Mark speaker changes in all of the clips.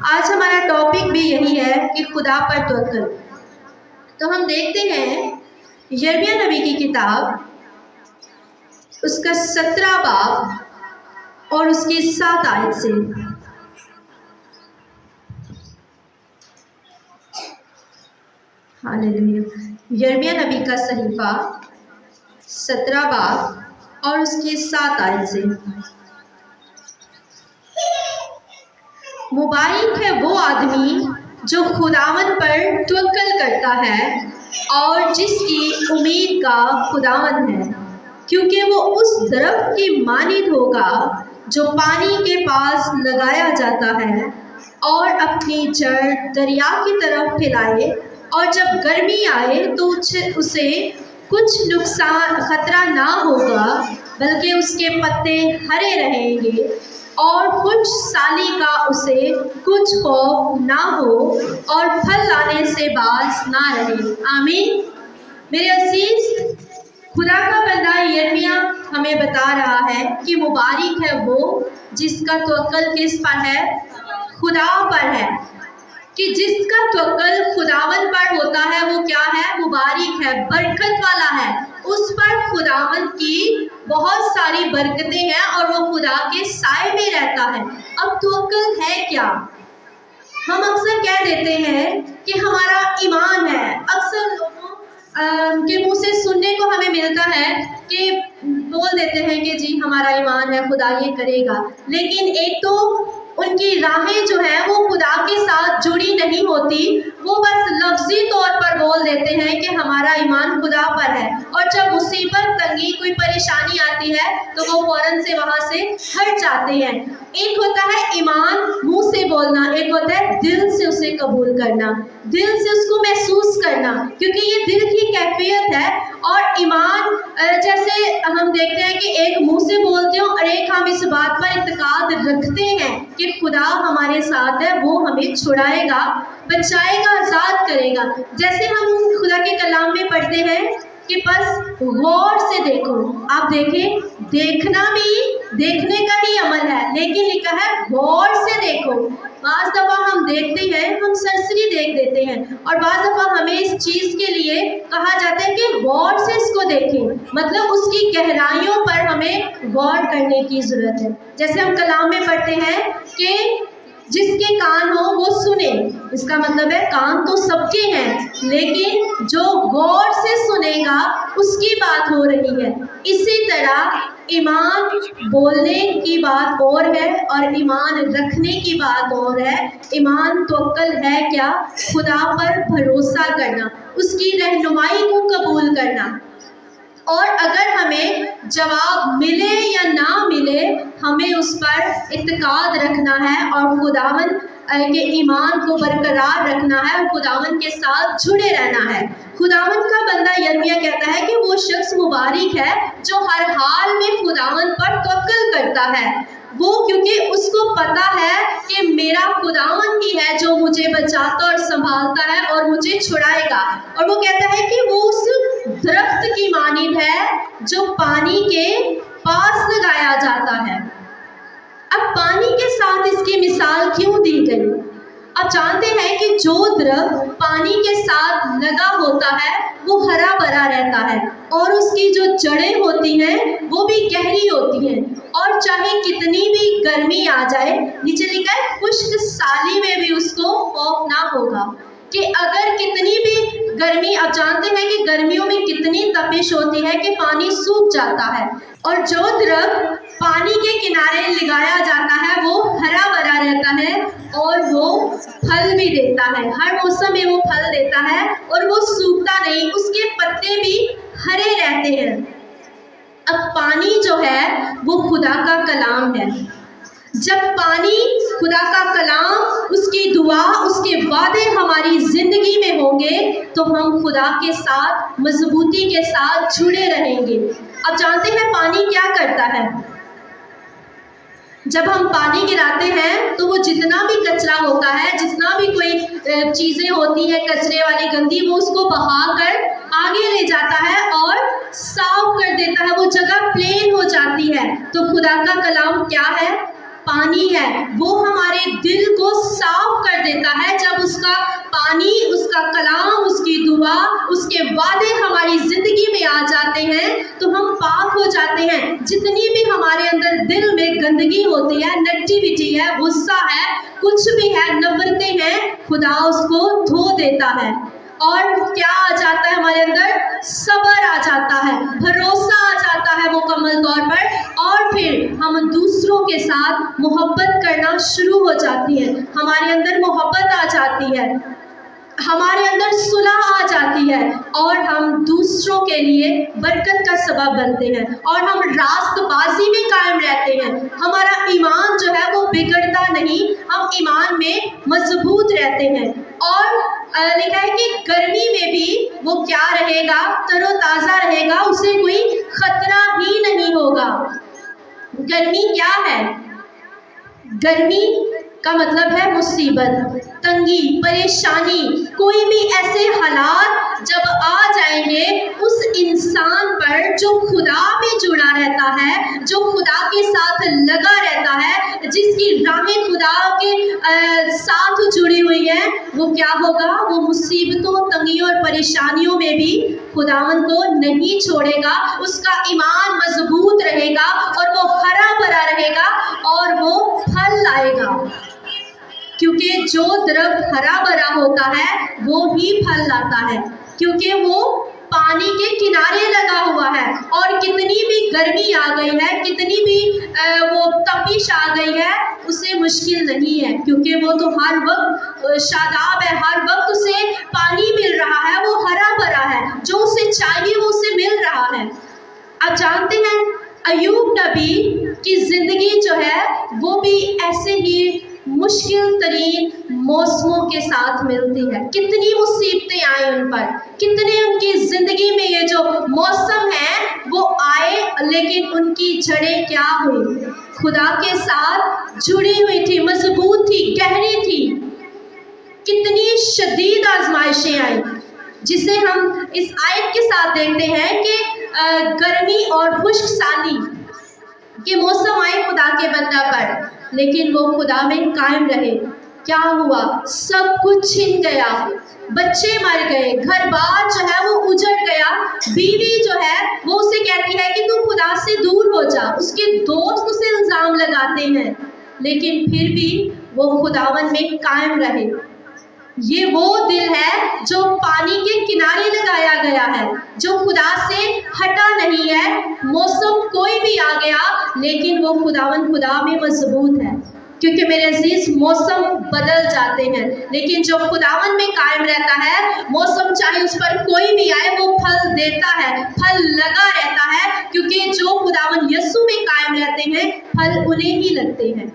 Speaker 1: آج ہمارا ٹاپک بھی یہی ہے کہ خدا پر توکل۔ تو ہم دیکھتے ہیں یرمیہ نبی کی کتاب، اس کا 17 باب اور اس کی 7 آیت سے۔ ہاللیلویا۔ یرمیہ نبی کا صحیفہ 17 باب اور اس کی 7 آیت سے۔ مبارک ہے وہ آدمی جو خداوند پر توکل کرتا ہے اور جس کی امید کا خداوند ہے، کیونکہ وہ اس درخت کی مانند ہوگا جو پانی کے پاس لگایا جاتا ہے اور اپنی جڑ دریا کی طرف پھیلائے، اور جب گرمی آئے تو اسے کچھ نقصان خطرہ نہ ہوگا، بلکہ اس کے پتے ہرے رہیں گے اور کچھ سالی کا اسے کچھ خوف نہ ہو اور پھل لانے سے باز نہ رہے۔ آمین۔ میرے عزیز، خدا کا بندہ یرمیہ ہمیں بتا رہا ہے کہ مبارک ہے وہ جس کا توکل کس پر ہے؟ خدا پر ہے۔ کہ جس کا توکل خداوند پر ہوتا ہے وہ کیا ہے؟ مبارک ہے، برکت والا ہے۔ اس پر خداوند کی بہت ساری برکتیں ہیں اور وہ خدا کے سائے میں رہتا ہے۔ اب توکل ہے کیا؟ ہم اکثر کہہ دیتے ہیں کہ ہمارا ایمان ہے۔ اکثر لوگوں کے منہ سے سننے کو ہمیں ملتا ہے کہ بول دیتے ہیں کہ جی ہمارا ایمان ہے، خدا یہ کرے گا، لیکن ایک تو ان کی راہیں جو ہیں وہ خدا کے ساتھ جڑی نہیں ہوتی، وہ بس لفظی طور پر بول دیتے ہیں کہ ہمارا ایمان خدا پر ہے، اور جب مصیبت، تنگی، کوئی پریشانی آتی ہے تو وہ فوراً سے وہاں سے ہٹ جاتے ہیں۔ ایک ہوتا ہے ایمان منہ سے بولنا، ایک ہوتا ہے دل سے اسے قبول کرنا، دل سے اس کو محسوس کرنا، کیونکہ یہ دل کی کیفیت ہے۔ اور ایمان جیسے ہم دیکھتے ہیں کہ ایک منہ سے بولتے ہوں اور ایک ہم اس بات پر اعتقاد رکھتے ہیں کہ خدا ہمارے ساتھ ہے، وہ ہمیں چھڑائے گا، بچائے گا، آزاد کرے گا۔ جیسے ہم خدا کے کلام میں پڑھتے ہیں کہ بس غور سے دیکھو۔ آپ دیکھیں، دیکھنا بھی دیکھنے کا ہی عمل ہے، لیکن لکھا ہے غور سے دیکھو۔ بعض دفعہ ہم دیکھتے ہیں، ہم سرسری دیکھ دیتے ہیں، اور بعض دفعہ ہمیں اس چیز کے لیے کہا جاتا ہے کہ غور سے اس کو دیکھیں، مطلب اس کی گہرائیوں پر ہمیں غور کرنے کی ضرورت ہے۔ جیسے ہم کلام میں پڑھتے ہیں کہ جس کے کان ہو وہ سنے، اس کا مطلب ہے کان تو سب کے ہیں، لیکن جو غور سے سنے گا اس کی بات ہو رہی ہے۔ اسی طرح ایمان بولنے کی بات اور ہے اور ایمان رکھنے کی بات اور ہے۔ ایمان توکل ہے کیا؟ خدا پر بھروسہ کرنا، اس کی رہنمائی کو قبول کرنا، اور اگر ہمیں جواب ملے یا نہ ملے ہمیں اس پر اعتقاد رکھنا ہے اور خداوند کے ایمان کو برقرار رکھنا ہے اور خداوند کے ساتھ جڑے رہنا ہے۔ خداوند کا بندہ یرمیہ کہتا ہے کہ وہ شخص مبارک ہے جو ہر حال میں خداوند پر توکل کرتا ہے۔ وہ کیونکہ اس کو پتا ہے کہ میرا خداوند ہی ہے جو مجھے بچاتا اور سنبھالتا ہے اور مجھے چھڑائے گا، اور وہ کہتا ہے کہ وہ اس درخت کی مانند ہے جو پانی کے پاس لگایا جاتا ہے۔ اب پانی کے ساتھ اس کی مثال کیوں دی گئی؟ آپ جانتے ہیں کہ جو درخت پانی کے ساتھ لگا ہوتا ہے وہ ہرا بھرا رہتا ہے، اور اس کی جو جڑیں ہوتی ہیں وہ بھی گہری ہوتی ہیں، اور چاہے کتنی بھی گرمی آ جائے، نیچے لکھا ہے خشک سالی میں بھی اس کو خوف نہ ہوگا، کہ اگر کتنی بھی گرمی، آپ جانتے ہیں کہ گرمیوں میں کتنی تپش ہوتی ہے کہ پانی سوکھ جاتا ہے، اور جو درخت پانی کے کنارے لگایا جاتا ہے وہ ہرا بھرا رہتا ہے اور وہ پھل بھی دیتا ہے، ہر موسم میں وہ پھل دیتا ہے اور وہ سوکھتا نہیں، اس کے پتے بھی ہرے رہتے ہیں۔ اب پانی جو ہے وہ خدا کا کلام ہے۔ جب پانی، خدا کا کلام، اس کی دعا، اس کے وعدے ہماری زندگی میں ہوں گے تو ہم خدا کے ساتھ مضبوطی کے ساتھ جڑے رہیں گے۔ اب جانتے ہیں پانی کیا کرتا ہے؟ جب ہم پانی گراتے ہیں تو وہ جتنا بھی کچرا ہوتا ہے، جتنا بھی کوئی چیزیں ہوتی ہیں کچرے والی گندی، وہ اس کو بہا کر آگے لے جاتا ہے اور صاف کر دیتا ہے، وہ جگہ پلین ہو جاتی ہے۔ تو خدا کا کلام کیا ہے؟ پانی ہے وہ ہمارے دل کو صاف کر دیتا ہے. جب اس کا پانی، اس کا کلام، اس کی دعا، اس کے وعدے ہماری زندگی میں آ جاتے ہیں تو ہم پاک ہو جاتے ہیں. جتنی بھی ہمارے اندر دل میں گندگی ہوتی ہے، نیگیٹیوٹی ہے، غصہ ہے، کچھ بھی ہے، نفرتیں ہیں، خدا اس کو دھو دیتا ہے. اور کیا آ جاتا ہے ہمارے اندر؟ صبر آ جاتا ہے، بھروسہ آ جاتا ہے مکمل طور پر، اور پھر ہم دوسروں کے ساتھ محبت کرنا شروع ہو جاتی ہے. ہمارے اندر محبت آ جاتی ہے، ہمارے اندر صلح آ جاتی ہے، اور ہم دوسروں کے لیے برکت کا سبب بنتے ہیں، اور ہم راست بازی میں قائم رہتے ہیں. ہمارا ایمان جو ہے وہ بگڑتا نہیں، ہم ایمان میں مضبوط رہتے ہیں. اور لکھا ہے کہ گرمی میں بھی وہ کیا رہے گا؟ تر و تازہ رہے گا، اسے کوئی خطرہ ہی نہیں ہوگا. گرمی کیا ہے؟ گرمی کا مطلب ہے مصیبت، تنگی، پریشانی. کوئی بھی ایسے حالات جب آ جائیں گے اس انسان پر جو خدا میں جڑا رہتا ہے، جو خدا کے ساتھ لگا رہتا ہے، جس کی راہیں خدا کے ساتھ جڑی ہوئی ہیں، وہ کیا ہوگا؟ وہ مصیبتوں، تنگیوں اور پریشانیوں میں بھی خداوند کو نہیں چھوڑے گا. اس کا ایمان مضبوط رہے گا، اور وہ ہرا بھرا رہے گا، اور وہ پھل لائے گا. کیونکہ جو درخت ہرا بھرا ہوتا ہے وہ ہی پھل لاتا ہے، کیونکہ وہ پانی کے کنارے لگا ہوا ہے. اور کتنی بھی گرمی آ گئی ہے، کتنی بھی وہ تپش آ گئی ہے، اسے مشکل نہیں ہے، کیونکہ وہ تو ہر وقت شاداب ہے، ہر وقت اسے پانی مل رہا ہے، وہ ہرا بھرا ہے، جو اسے چاہیے وہ اسے مل رہا ہے. آپ جانتے ہیں ایوب نبی کی زندگی جو ہے وہ بھی ایسے ہی مشکل ترین موسموں کے ساتھ ملتی ہے. کتنی مصیبتیں آئیں ان پر، کتنے ان کی زندگی میں یہ جو موسم ہے وہ آئے، لیکن ان کی جڑیں کیا ہوئی؟ خدا کے ساتھ جڑی ہوئی تھی، مضبوط تھی، گہری تھی. کتنی شدید آزمائشیں آئیں، جسے ہم اس آیت کے ساتھ دیکھتے ہیں کہ گرمی اور خشک سالی کے موسم آئے خدا کے بندہ پر، لیکن وہ خدا میں قائم رہے. کیا ہوا؟ سب کچھ چھن گیا، بچے مر گئے، گھر بار جو ہے وہ اجڑ گیا. بیوی جو ہے وہ اسے کہتی ہے کہ تو خدا سے دور ہو جا. اس کے دوست اسے الزام لگاتے ہیں، لیکن پھر بھی وہ خداوند میں قائم رہے. یہ وہ دل ہے جو پانی کے کنارے لگایا گیا ہے، جو خدا سے ہٹا نہیں ہے. موسم کوئی بھی آ گیا لیکن وہ خداوند خدا میں مضبوط ہے. کیونکہ میرے عزیز موسم بدل جاتے ہیں، لیکن جو خداوند میں قائم رہتا ہے، موسم چاہے اس پر کوئی بھی آئے وہ پھل دیتا ہے، پھل لگا رہتا ہے. کیونکہ جو خداوند یسوع میں قائم رہتے ہیں پھل انہیں ہی لگتے ہیں.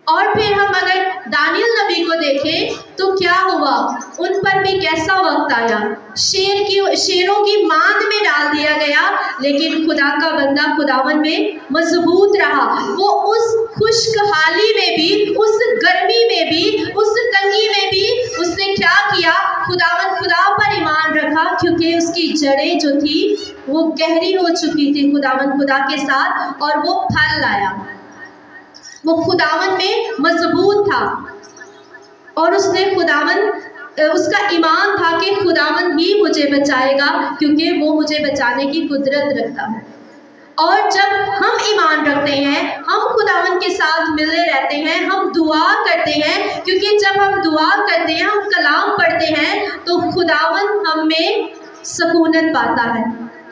Speaker 1: اور پھر ہم اگر دانیل نبی کو دیکھیں تو کیا ہوا؟ ان پر بھی کیسا وقت آیا؟ شیروں کی ماند میں ڈال دیا گیا، لیکن خدا کا بندہ خداوند میں مضبوط رہا. وہ اس خشک حالی میں بھی، اس گرمی میں بھی، اس تنگی میں بھی اس نے کیا کیا؟ خداوند خدا پر ایمان رکھا، کیونکہ اس کی جڑیں جو تھی وہ گہری ہو چکی تھی خداوند خدا کے ساتھ، اور وہ پھل لایا. وہ خداوند میں مضبوط تھا، اور اس نے اس کا ایمان تھا کہ خداوند ہی مجھے بچائے گا، کیونکہ وہ مجھے بچانے کی قدرت رکھتا ہے. اور جب ہم ایمان رکھتے ہیں، ہم خداوند کے ساتھ ملے رہتے ہیں، ہم دعا کرتے ہیں، کیونکہ جب ہم دعا کرتے ہیں، ہم کلام پڑھتے ہیں تو خداوند ہم میں سکونت پاتا ہے.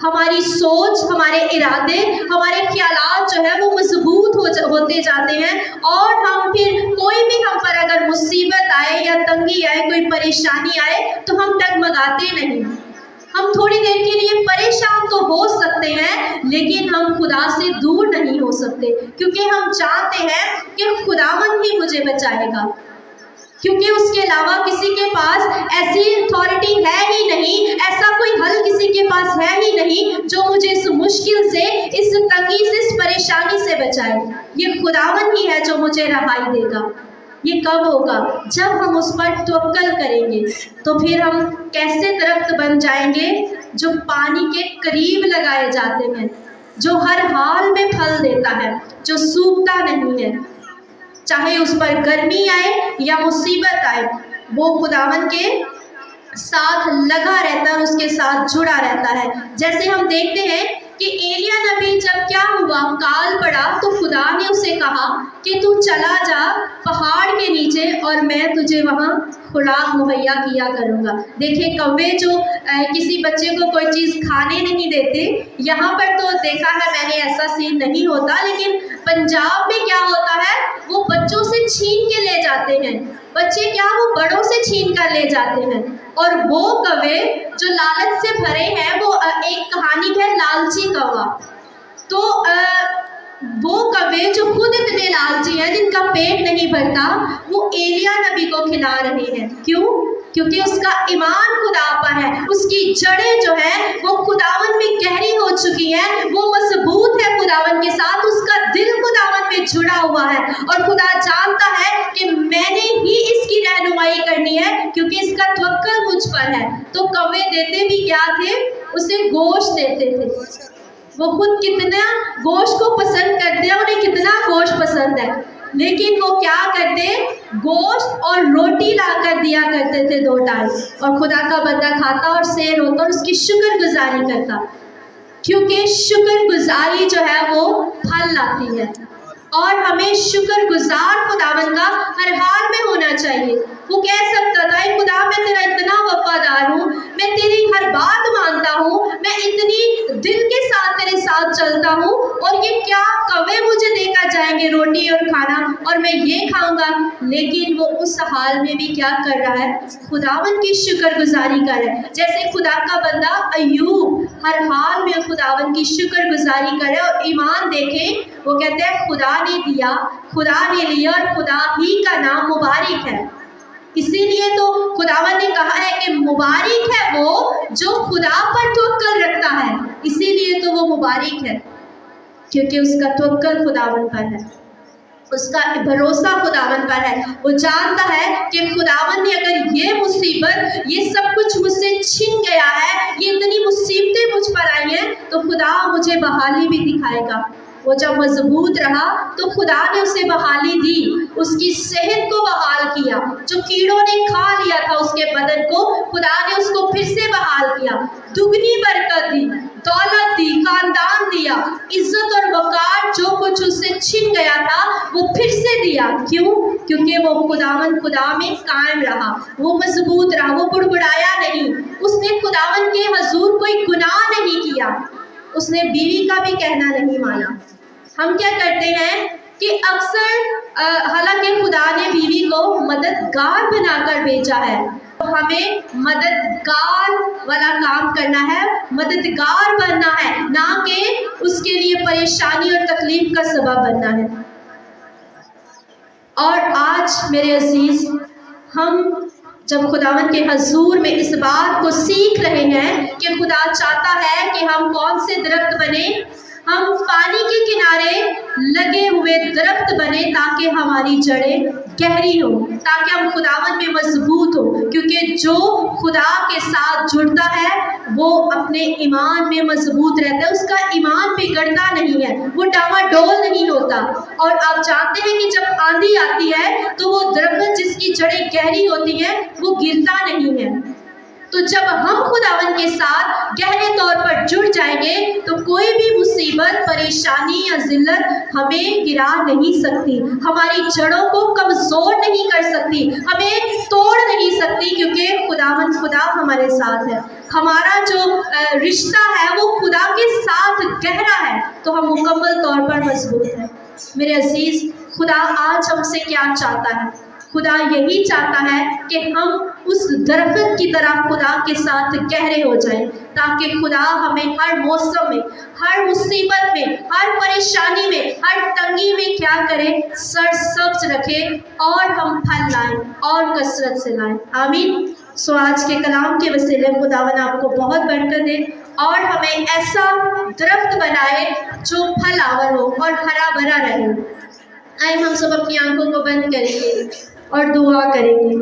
Speaker 1: ہماری سوچ، ہمارے ارادے، ہمارے خیالات جو ہے وہ مضبوط ہوتے جاتے ہیں، اور ہم پھر کوئی بھی ہم پر اگر مصیبت آئے یا تنگی آئے، کوئی پریشانی آئے تو ہم ڈگمگاتے نہیں. ہم تھوڑی دیر کے لیے پریشان تو ہو سکتے ہیں، لیکن ہم خدا سے دور نہیں ہو سکتے، کیونکہ ہم جانتے ہیں کہ خداوند ہی مجھے بچائے گا. کیونکہ اس کے علاوہ کسی کے پاس ایسی اتھارٹی ہے ہی نہیں، ایسا کوئی حل کسی کے پاس ہے ہی نہیں جو مجھے اس مشکل سے، اس تنگی سے، اس پریشانی سے بچائے. یہ خداوند ہی ہے جو مجھے رہائی دے گا. یہ کب ہوگا؟ جب ہم اس پر توکل کریں گے. تو پھر ہم کیسے درخت بن جائیں گے؟ جو پانی کے قریب لگائے جاتے ہیں. جو ہر حال میں پھل دیتا ہے، جو سوکھتا نہیں ہے، چاہے اس پر گرمی آئے یا مصیبت آئے، وہ خداوند کے ساتھ لگا رہتا ہے اور اس کے ساتھ جڑا رہتا ہے۔ جیسے ہم دیکھتے ہیں کہ ایلیا نبی جب کیا ہوا، کال پڑا، تو خدا نے اسے کہا کہ تو چلا جا پہاڑ کے نیچے اور میں تجھے وہاں خوراک مہیا کیا کروں گا۔ دیکھیں کوے جو کسی بچے کو کوئی چیز کھانے نہیں دیتے، یہاں پر تو دیکھا ہے میں نے ایسا سین نہیں ہوتا، لیکن پنجاب میں کیا ہوتا ہے، وہ بچوں سے چھین کے لے جاتے ہیں، بچے کیا وہ بڑوں سے چھین کر لے جاتے ہیں، اور وہ کوے جو لالچ سے بھرے ہیں، وہ ایک کہانی ہے لالچی کوا، تو وہ کوے جو خود اتنے لالچی ہیں جن کا پیٹ نہیں بھرتا، وہ ایلیا نبی کو کھلا رہے ہیں۔ کیوں؟ کیونکہ اس کا ایمان خدا پر ہے، اس کی جڑیں جو ہیں وہ خداوند میں گہری ہو چکی ہیں، وہ مضبوط ہے خداوند کے ساتھ، اس کا دل خداوند میں جڑا ہوا ہے، اور خدا جانتا ہے کہ میں نے ہی اس کی رہنمائی کرنی ہے کیونکہ اس کا توکل مجھ پر ہے۔ تو کوے دیتے بھی کیا تھے؟ اسے گوشت دیتے تھے۔ وہ خود کتنا گوشت کو پسند کرتے ہیں، انہیں کتنا گوشت پسند ہے، لیکن وہ کیا کرتے؟ گوشت اور روٹی لا کر دیا کرتے تھے 2 ٹائم، اور خدا کا بندہ کھاتا اور سیر ہوتا اور اس کی شکر گزاری کرتا، کیونکہ شکر گزاری جو ہے وہ پھل لاتی ہے، اور ہمیں شکر گزار خداوند کا ہر حال میں ہونا چاہیے۔ وہ کہہ سکتا تھا، اے خدا میں تیرا اتنا وفادار ہوں، میں تیری ہر بات مانتا ہوں، میں اتنی دل کے ساتھ تیرے ساتھ چلتا ہوں، اور یہ کیا کوے مجھے دے کر جائیں گے روٹی اور کھانا اور میں یہ کھاؤں گا؟ لیکن وہ اس حال میں بھی کیا کر رہا ہے؟ خداوند کی شکر گزاری کر رہا ہے۔ جیسے خدا کا بندہ ایوب ہر حال میں خداوند کی شکر گزاری کرے، اور ایمان دیکھیں، وہ کہتے ہیں خدا نے دیا، خدا نے لیا، اور خدا ہی کا نام مبارک ہے۔ اسی لیے تو خداوند نے کہا ہے کہ مبارک ہے وہ جو خدا پر توکل رکھتا ہے، اسی لیے تو وہ مبارک ہے، کیونکہ اس کا توکل خداوند پر ہے، اس کا بھروسہ خداوند پر ہے۔ وہ جانتا ہے کہ خداوند نے اگر یہ مصیبت، یہ سب کچھ مجھ سے چھن گیا ہے، یہ اتنی مصیبتیں مجھ پر آئی ہیں، تو خدا مجھے بحالی بھی دکھائے گا۔ وہ جب مضبوط رہا تو خدا نے اسے بحالی دی، اس کی صحت کو بحال کیا، جو کیڑوں نے کھا لیا تھا اس کے بدن کو، خدا نے اس کو پھر سے بحال کیا، دگنی برکت دی، دولت دی، خاندان دیا، عزت اور وقار جو کچھ اس سے چھن گیا تھا وہ پھر سے دیا۔ کیوں؟ کیونکہ وہ خداوند خدا میں قائم رہا، وہ مضبوط رہا، وہ بڑبڑایا نہیں، اس نے خداوند کے حضور کوئی گناہ نہیں کیا، اس نے بیوی کا بھی کہنا نہیں مانا۔ ہم کیا کرتے ہیں کہ اکثر حالانکہ خدا نے بیوی کو مددگار بنا کر بھیجا ہے، ہمیں مددگار والا کام کرنا ہے، مددگار بننا ہے، نہ کہ اس کے لیے پریشانی اور تکلیف کا سبب بننا ہے۔ اور آج میرے عزیز، ہم جب خداوند کے حضور میں اس بات کو سیکھ رہے ہیں کہ خدا چاہتا ہے کہ ہم کون سے درخت بنیں، ہم پانی کے کنارے لگے ہوئے درخت بنے تاکہ ہماری جڑیں گہری ہو، تاکہ ہم خداوند میں مضبوط ہو، کیونکہ جو خدا کے ساتھ جڑتا ہے وہ اپنے ایمان میں مضبوط رہتا ہے، اس کا ایمان بگڑتا نہیں ہے، وہ ڈاواڈول نہیں ہوتا۔ اور آپ جانتے ہیں کہ جب آندھی آتی ہے تو وہ درخت جس کی جڑیں گہری ہوتی ہیں وہ گرتا نہیں ہے۔ تو جب ہم خداوند کے ساتھ گہرے طور پر جڑ جائیں گے تو کوئی بھی مصیبت، پریشانی یا ذلت ہمیں گرا نہیں سکتی، ہماری جڑوں کو کمزور نہیں کر سکتی، ہمیں توڑ نہیں سکتی، کیونکہ خداوند خدا ہمارے ساتھ ہے۔ ہمارا جو رشتہ ہے وہ خدا کے ساتھ گہرا ہے، تو ہم مکمل طور پر مضبوط ہیں۔ میرے عزیز، خدا آج ہم سے کیا چاہتا ہے؟ خدا یہی چاہتا ہے کہ ہم اس درخت کی طرح خدا کے ساتھ گہرے ہو جائیں، تاکہ خدا ہمیں ہر موسم میں، ہر مصیبت میں، ہر پریشانی میں، ہر تنگی میں کیا کرے؟ سرسبز رکھے، اور ہم پھل لائیں اور کثرت سے لائیں۔ آمین۔ سو آج کے کلام کے وسیلے خداوند آپ کو بہت برکت دے، اور ہمیں ایسا درخت بنائے جو پھل آور ہو اور ہرا بھرا رہے۔ آئے ہم سب اپنی آنکھوں کو بند کریں گے اور دعا کریں گے۔